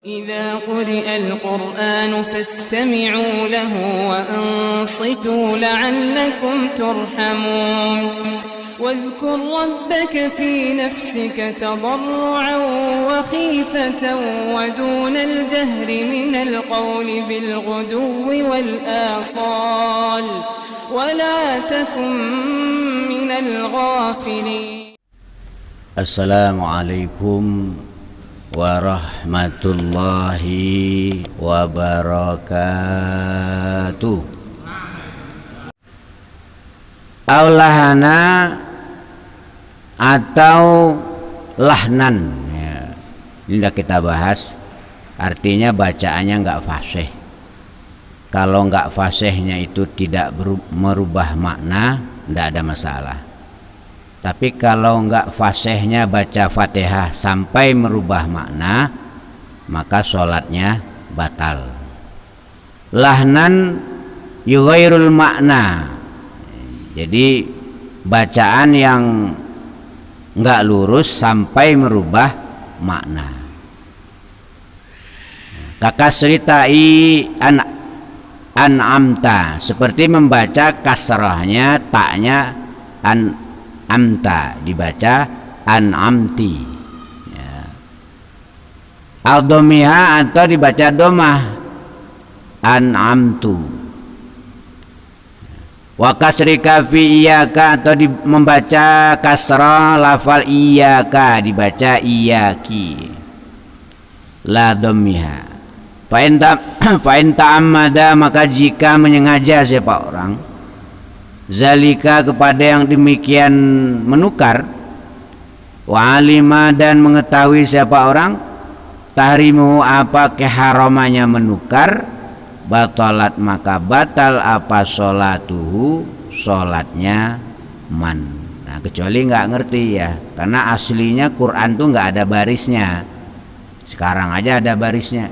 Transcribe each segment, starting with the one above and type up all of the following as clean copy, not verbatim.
إذا قرئ القرآن فاستمعوا له وأنصتوا لعلكم ترحمون واذكر ربك في نفسك تضرعا وخيفة ودون الجهر من القول بالغدو والآصال ولا تكن من الغافلين. السلام عليكم warahmatullahi wabarakatuh. Aulahana atau lahnan ya. Ini sudah kita bahas, artinya bacaannya enggak fasih. Kalau enggak fasihnya itu tidak merubah makna, enggak ada masalah. Tapi kalau enggak fasihnya baca Fatihah sampai merubah makna, maka sholatnya batal. Lahnan yughairul makna. Jadi bacaan yang enggak lurus sampai merubah makna. Kakasritai an'amta, seperti membaca kasrahnya taknya amta dibaca an'amti ya. Al-domiha atau dibaca domah an'amtu. Wa kasrika fi iyaka atau membaca kasrah lafal iyaka dibaca iyaki la domiha. Fa in ta'ammada, maka jika menyengaja siapa orang zalika kepada yang demikian menukar, wa alima dan mengetahui siapa orang tahrimu apa keharamannya menukar, batalat maka batal apa sholatuhu sholatnya man. Nah kecuali nggak ngerti ya, karena aslinya Quran tuh nggak ada barisnya. Sekarang aja ada barisnya.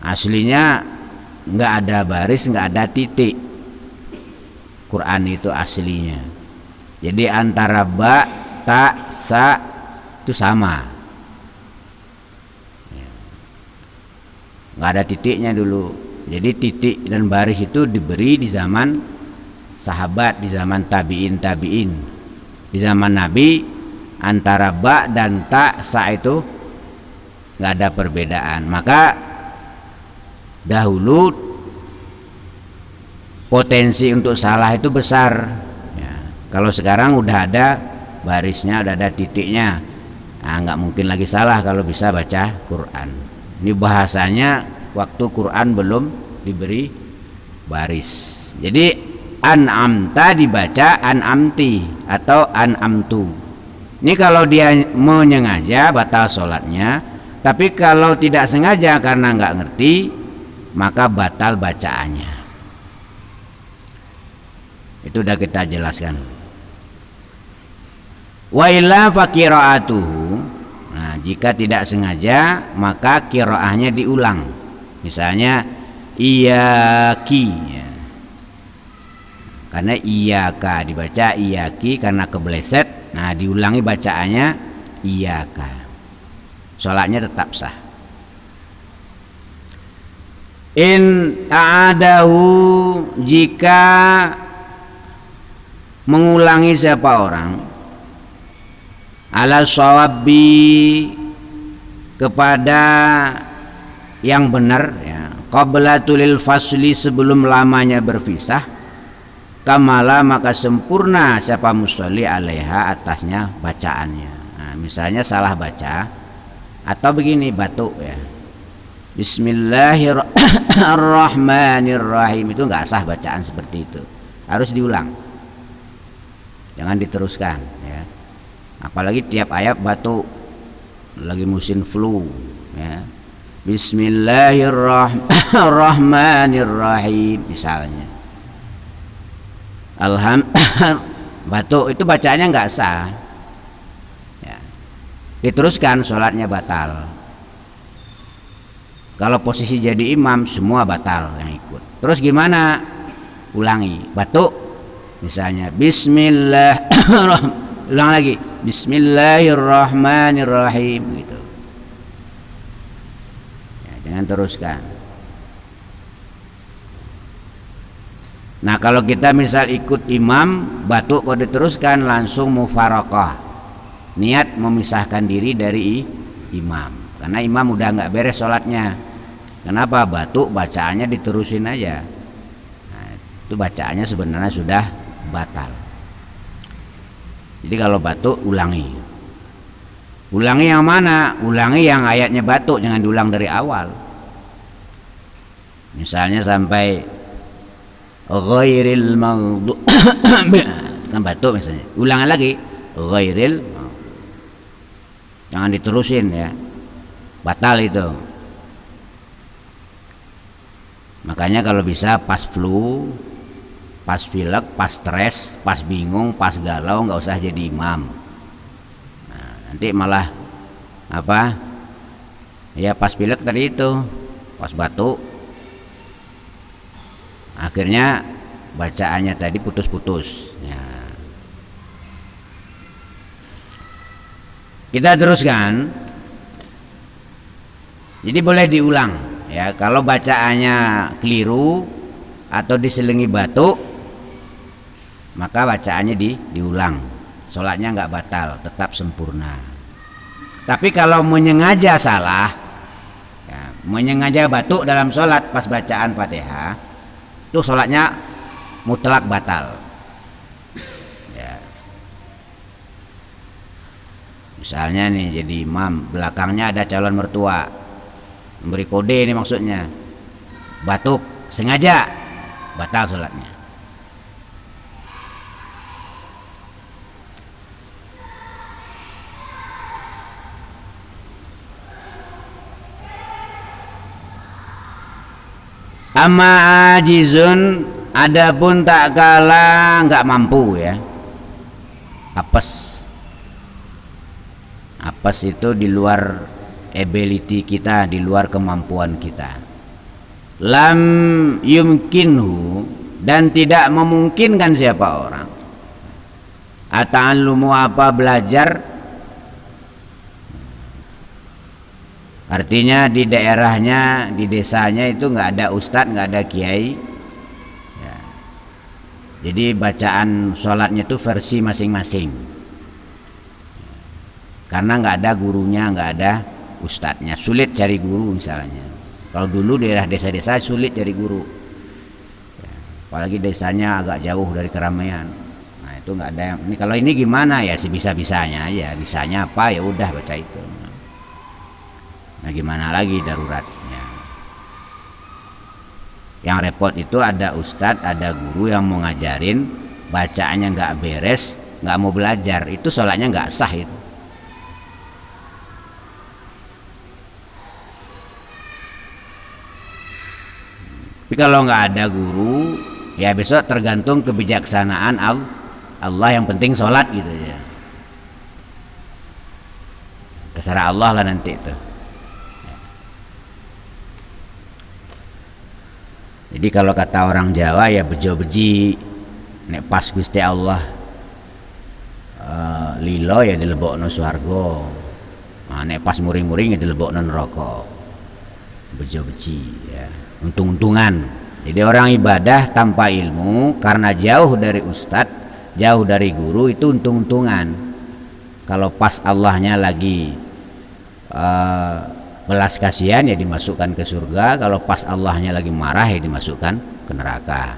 Aslinya nggak ada baris, nggak ada titik. Quran itu aslinya. Jadi antara ba, ta, sa itu sama. Nggak ada titiknya dulu. Jadi titik dan baris itu diberi di zaman sahabat, di zaman tabi'in. Di zaman Nabi antara ba dan ta, sa itu nggak ada perbedaan. Maka dahulu potensi untuk salah itu besar ya. Kalau sekarang udah ada barisnya, udah ada titiknya, nah, nggak mungkin lagi salah kalau bisa baca Quran. Ini bahasanya waktu Quran belum diberi baris. Jadi an'amta dibaca an'amti atau an'amtu. Ini kalau dia menyengaja batal sholatnya. Tapi kalau tidak sengaja karena nggak ngerti, maka batal bacaannya. Itu udah kita jelaskan. Wa illa fa qira'atuhu. Nah, jika tidak sengaja maka qiraahnya diulang. Misalnya iyaki ya. Karena iyaka dibaca iyaki karena kebeleset. Nah, diulangi bacaannya iyaka. Salatnya tetap sah. In a'adahu, jika mengulangi siapa orang ala shawabi kepada yang benar ya, qabla tulil fasli sebelum lamanya berpisah, kamala maka sempurna siapa musolli alaiha atasnya bacaannya. Nah, misalnya salah baca atau begini batuk ya, Bismillahirrahmanirrahim, itu nggak sah bacaan seperti itu, harus diulang. Jangan diteruskan ya. Apalagi tiap ayat batuk, lagi musim flu ya. Bismillahirrahmanirrahim misalnya. Batuk itu bacaannya nggak sah ya. Diteruskan sholatnya batal. Kalau posisi jadi imam semua batal yang ikut. Terus gimana? Ulangi. Batuk misalnya Bismillahirrahmanirrahim. Ulang lagi Bismillahirrahmanirrahim gitu. jangan teruskan. Nah kalau kita misal ikut imam, batuk kok diteruskan, langsung mufaraqah, niat memisahkan diri dari imam, karena imam udah nggak beres sholatnya. Kenapa? Batuk, bacaannya diterusin aja. Nah, itu bacaannya sebenarnya sudah batal. Jadi kalau batuk ulangi. Ulangi yang mana? Ulangi yang ayatnya batuk, jangan diulang dari awal. Misalnya sampai ghairil maghdubi kan batuk misalnya, ulangan lagi ghairil, jangan diterusin ya, batal itu. Makanya kalau bisa pas flu, pas pilek, pas stres, pas bingung, pas galau, nggak usah jadi imam. Nah, nanti malah apa ya, pas pilek tadi itu, pas batuk, akhirnya bacaannya tadi putus-putus ya. Kita teruskan. Jadi boleh diulang ya, kalau bacaannya keliru atau diselingi batuk, maka bacaannya diulang, sholatnya nggak batal, tetap sempurna. Tapi kalau menyengaja salah ya, menyengaja batuk dalam sholat pas bacaan Fatihah, itu sholatnya mutlak batal ya. Misalnya nih jadi imam, belakangnya ada calon mertua memberi kode, ini maksudnya batuk sengaja, batal sholatnya. Amma ajizun, adapun tak kala nggak mampu ya, apes. Apes itu di luar ability kita, di luar kemampuan kita. Lam yumkinhu, dan tidak memungkinkan siapa orang. Ata'allumu, apa belajar. Artinya di daerahnya, di desanya itu nggak ada ustadz, nggak ada kiai ya. Jadi bacaan sholatnya itu versi masing-masing, karena nggak ada gurunya, nggak ada ustadznya, sulit cari guru misalnya. Kalau dulu daerah desa-desa sulit cari guru ya, apalagi desanya agak jauh dari keramaian. Nah itu nggak ada yang ini. Kalau ini gimana ya, sebisa-bisanya aja, bisanya apa ya udah baca itu. Nah gimana lagi, daruratnya. Yang repot itu ada ustadz, ada guru yang mau ngajarin, bacaannya nggak beres, nggak mau belajar, itu sholatnya nggak sah itu. Tapi kalau nggak ada guru, ya besok tergantung kebijaksanaan Allah, yang penting sholat gitu ya. Terserah Allah lah nanti itu. Jadi kalau kata orang Jawa ya bejo beji, nek pas Gusti Allah lilo ya dilebokno swarga, nah, nek pas muring-muring ya dilebokno neraka. Bejo beji ya, untung-untungan. Jadi orang ibadah tanpa ilmu karena jauh dari ustadz, jauh dari guru, itu untung-untungan. Kalau pas Allahnya lagi belas kasihan ya dimasukkan ke surga, kalau pas Allahnya lagi marah ya dimasukkan ke neraka.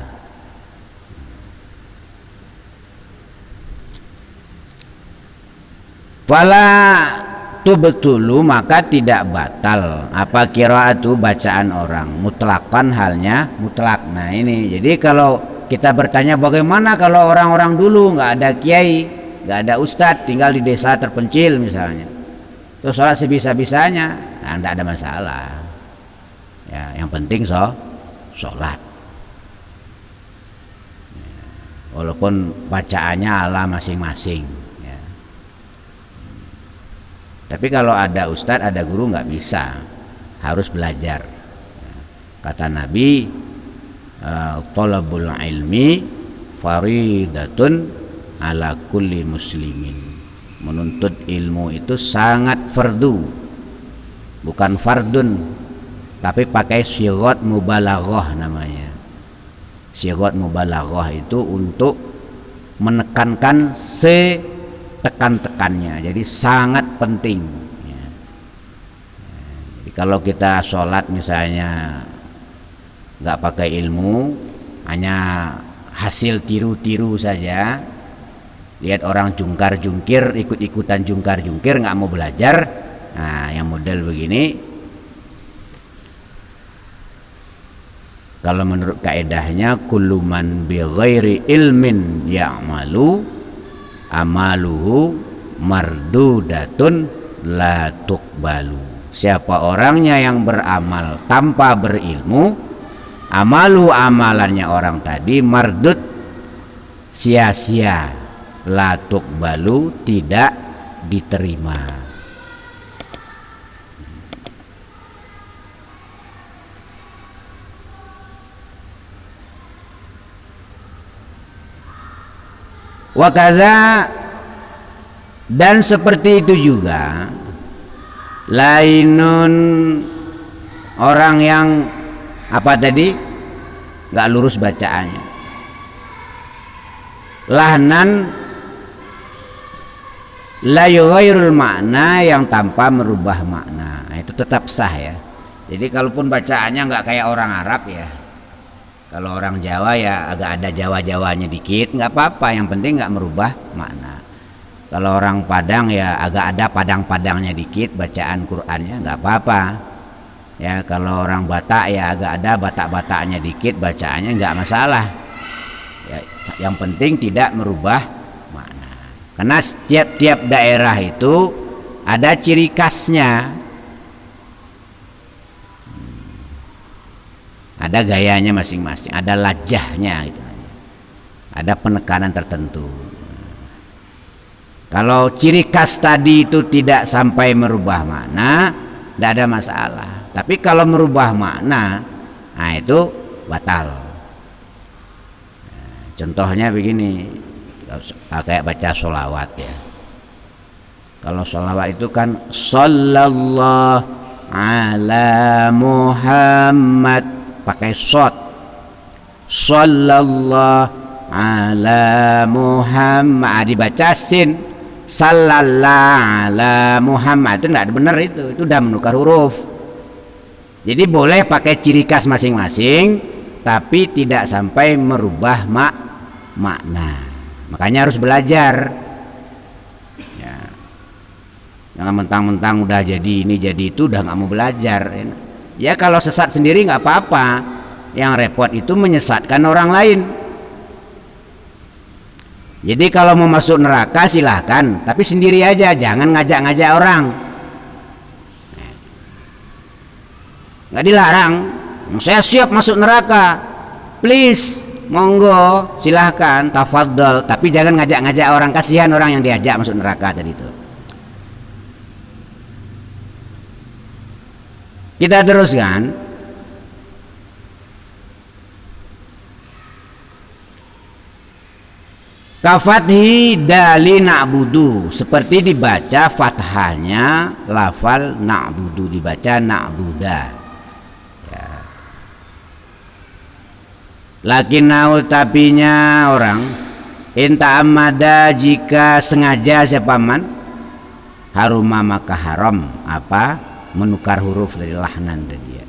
Fala tubtulu, maka tidak batal apa qiraatu, bacaan orang, mutlakan, halnya mutlak. Nah ini, jadi kalau kita bertanya bagaimana kalau orang-orang dulu nggak ada kiai, nggak ada ustadz, tinggal di desa terpencil misalnya, terus sholat sebisa-bisanya, nah, tidak ada masalah ya, yang penting sholat ya, walaupun bacaannya ala masing-masing ya. Tapi kalau ada ustadz, ada guru, nggak bisa, harus belajar ya. Kata Nabi, thalabul ilmi faridatun ala kulli muslimin, menuntut ilmu itu sangat fardu, bukan fardun. tapi pakai sighat mubalaghah namanya. Sighat mubalaghah itu untuk menekankan setekan-tekannya, jadi sangat penting ya. Jadi kalau kita sholat misalnya nggak pakai ilmu, hanya hasil tiru-tiru saja, lihat orang jungkar-jungkir, ikut-ikutan jungkar-jungkir, nggak mau belajar, nah yang model begini, kalau menurut kaedahnya kullu man bi ghairi ilmin ya'malu amaluhu mardudatun la tuqbalu. Siapa orangnya yang beramal tanpa berilmu, amalannya orang tadi mardud, sia-sia, la tuqbalu, tidak diterima. Wakaza, dan seperti itu juga lainun, orang yang apa tadi nggak lurus bacaannya, lahnan la yughairul makna, yang tanpa merubah makna. Nah, itu tetap sah ya. Jadi kalaupun bacaannya nggak kayak orang Arab ya, kalau orang Jawa ya agak ada Jawa-Jawanya dikit, nggak apa-apa, yang penting nggak merubah makna. Kalau orang Padang ya agak ada Padang-Padangnya dikit bacaan Qur'annya, nggak apa-apa ya. Kalau orang Batak ya agak ada Batak-Bataknya dikit bacaannya, nggak masalah ya, yang penting tidak merubah makna. Karena setiap daerah itu ada ciri khasnya, ada gayanya masing-masing, ada lajahnya gitu. Ada penekanan tertentu. Kalau ciri khas tadi itu tidak sampai merubah makna, tidak ada masalah. Tapi kalau merubah makna, nah itu batal. Contohnya begini, kayak baca sholawat ya. Kalau sholawat itu kan sallallahu ala Muhammad, pakai shot, sallallahu ala Muhammad, dibaca sin, sallallahu ala Muhammad, itu tidak benar, itu udah menukar huruf. Jadi boleh pakai ciri khas masing-masing, tapi tidak sampai merubah makna. Makanya harus belajar ya. Jangan mentang-mentang udah jadi ini jadi itu udah nggak mau belajar ya. Kalau sesat sendiri nggak apa-apa, yang repot itu menyesatkan orang lain. Jadi kalau mau masuk neraka silahkan, tapi sendiri aja, jangan ngajak-ngajak orang. Nggak dilarang, saya siap masuk neraka, please, monggo, silahkan, tafadhol, tapi jangan ngajak-ngajak orang, kasihan orang yang diajak masuk neraka tadi itu. Kita teruskan. Kafathi dali na'budu, seperti dibaca fathahnya lafal na'budu, dibaca na'buda ya. Lakinnau, tapinya orang, inta amada, jika sengaja siapaman, haruma maka haram apa, menukar huruf dari lahnan tadi ya.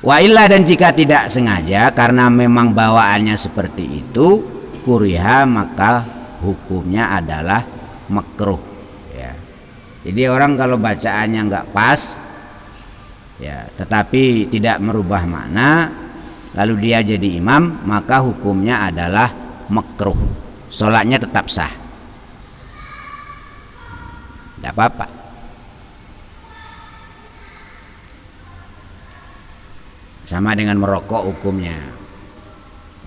Wa illa, dan jika tidak sengaja karena memang bawaannya seperti itu, kuriha, maka hukumnya adalah makruh ya. Jadi orang kalau bacaannya nggak pas ya, tetapi tidak merubah makna, lalu dia jadi imam, maka hukumnya adalah makruh, sholatnya tetap sah, tidak apa-apa. Sama dengan merokok hukumnya.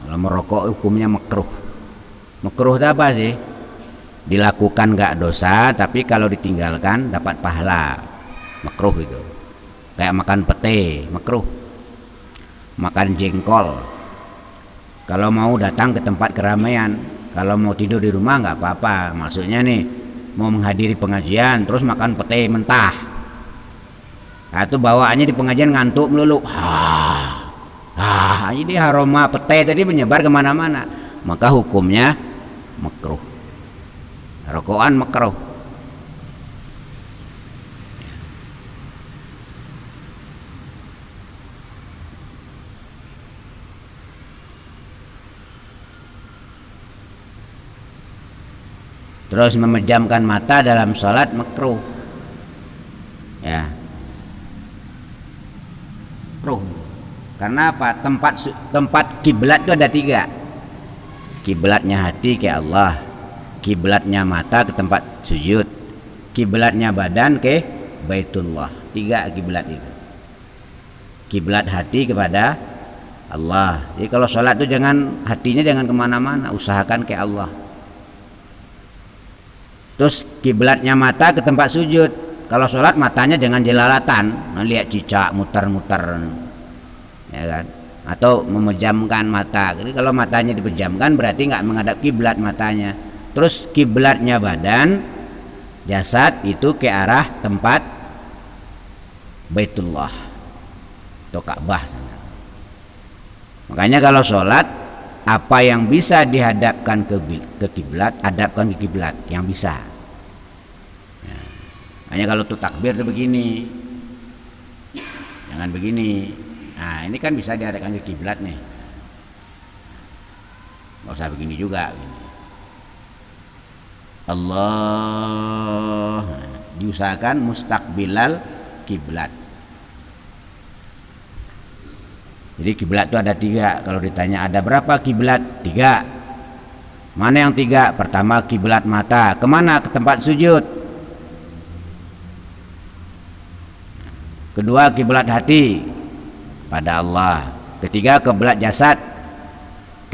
Kalau merokok hukumnya makruh. Makruh itu apa sih? Dilakukan nggak dosa, tapi kalau ditinggalkan dapat pahala. Makruh itu. Kayak makan pete, makruh. Makan jengkol. Kalau mau datang ke tempat keramaian, kalau mau tidur di rumah nggak apa-apa. Maksudnya nih, mau menghadiri pengajian terus makan pete mentah. Atau bawaannya di pengajian ngantuk melulu. Jadi aroma petai tadi menyebar kemana-mana. Maka hukumnya makruh. Rokokan makruh. Terus memejamkan mata dalam sholat makruh. Ya. Makruh. Karena apa? Tempat kiblat itu ada 3. Kiblatnya hati ke Allah, kiblatnya mata ke tempat sujud, kiblatnya badan ke Baitullah. 3 kiblat itu. Kiblat hati kepada Allah. Jadi kalau sholat itu hatinya jangan kemana-mana, usahakan ke Allah. Terus kiblatnya mata ke tempat sujud. Kalau sholat matanya jangan jelalatan, lihat cicak muter-muter, ya kan? Atau memejamkan mata. Jadi kalau matanya dipejamkan berarti nggak menghadap kiblat matanya. Terus kiblatnya badan, jasad itu ke arah tempat Baitullah atau Ka'bah sana. Makanya kalau sholat, apa yang bisa dihadapkan ke kiblat, hadapkan ke kiblat yang bisa. Ya. Hanya kalau tuh takbir tuh begini, jangan begini. Nah ini kan bisa dihadapkan ke kiblat nih. Nggak usah begini juga. Begini. Allah, diusahakan mustaqbilal kiblat. Jadi kiblat itu ada 3. Kalau ditanya ada berapa kiblat? 3. Mana yang 3? Pertama kiblat mata. Kemana? Ke tempat sujud. Kedua kiblat hati pada Allah. Ketiga kiblat jasad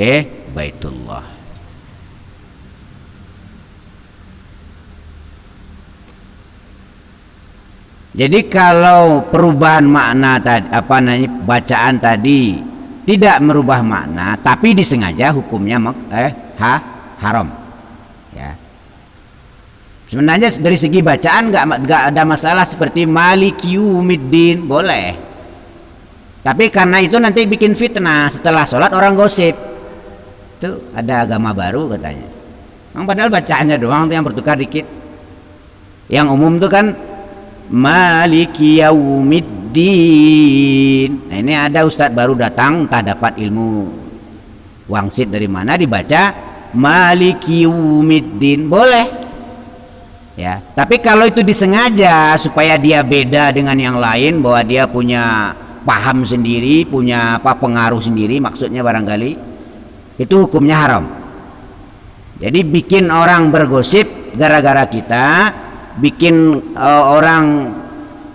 ke Baitullah. Jadi kalau perubahan makna tadi, bacaan tadi tidak merubah makna, tapi disengaja, hukumnya haram. Ya. Sebenarnya dari segi bacaan nggak ada masalah, seperti Maliki Yaumiddin boleh. Tapi karena itu nanti bikin fitnah, setelah sholat orang gosip. Itu ada agama baru katanya. Padahal bacaannya doang yang bertukar dikit. Yang umum itu kan Maliki Yaumiddin. Nah ini ada ustadz baru datang, entah dapat ilmu wangsit dari mana, dibaca Maliki Yaumiddin boleh ya. Tapi kalau itu disengaja supaya dia beda dengan yang lain, bahwa dia punya paham sendiri, punya pengaruh sendiri, maksudnya barangkali, itu hukumnya haram. Jadi bikin orang bergosip gara-gara kita, bikin orang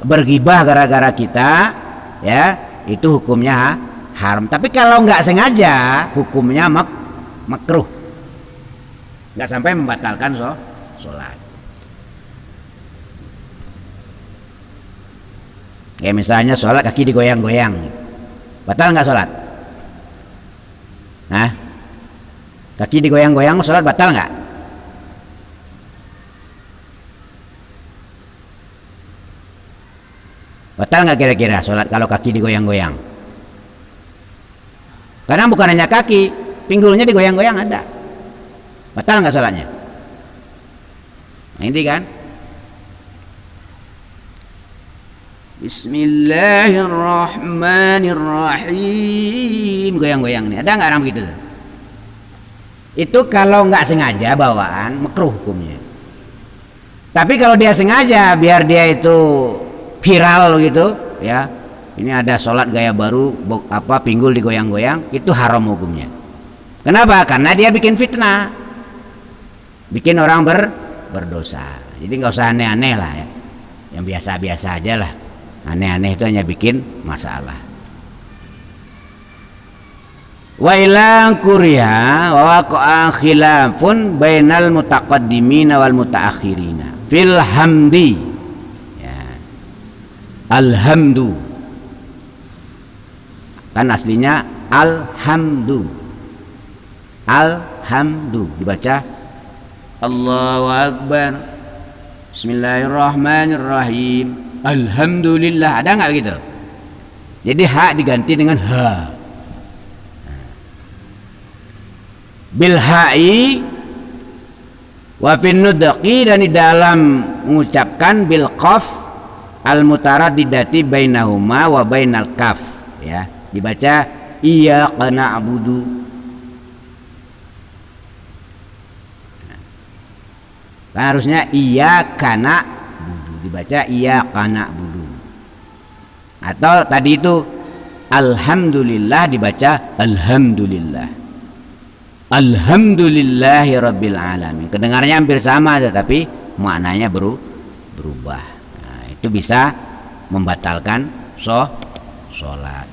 bergibah gara-gara kita, ya itu hukumnya haram. Tapi kalau nggak sengaja, hukumnya makruh, nggak sampai membatalkan sholat. Ya misalnya sholat kaki digoyang-goyang, batal nggak sholat? Nah, kaki digoyang-goyang sholat batal nggak? Batal nggak kira-kira sholat kalau kaki digoyang-goyang? Karena bukan hanya kaki, pinggulnya digoyang-goyang ada. Batal nggak sholatnya? Nah ini kan. Bismillahirrahmanirrahim, goyang-goyang nih. Ada nggak orang begitu? Itu kalau nggak sengaja bawaan makruh hukumnya. Tapi kalau dia sengaja biar dia itu viral gitu ya, ini ada sholat gaya baru, pinggul digoyang-goyang, itu haram hukumnya. Kenapa? Karena dia bikin fitnah, bikin orang berdosa. Jadi nggak usah aneh-aneh lah ya, yang biasa-biasa aja lah. Aneh-aneh itu hanya bikin masalah. Wa ilang kuriha wa waqa'a khilafun bainal mutaqaddimina wal mutaakhirina fil hamdi. Alhamdu kan aslinya alhamdu, dibaca Allahu Akbar, Bismillahirrahmanirrahim, alhamdulillah, ada nggak begitu? Jadi ha diganti dengan ha. Bil ha'i wa fin nudqi, dan di dalam mengucapkan bil qaf al mutaraddidati bainahuma wa bainal kaf, ya, dibaca iyyaka na'budu. Kan harusnya iyyaka na'budu, dibaca iyyaka na'budu. Atau tadi itu alhamdulillah dibaca alhamdulillah. Alhamdulillahi rabbil alamin. Kedengarannya hampir sama tetapi maknanya berubah. Nah, itu bisa membatalkan sholat.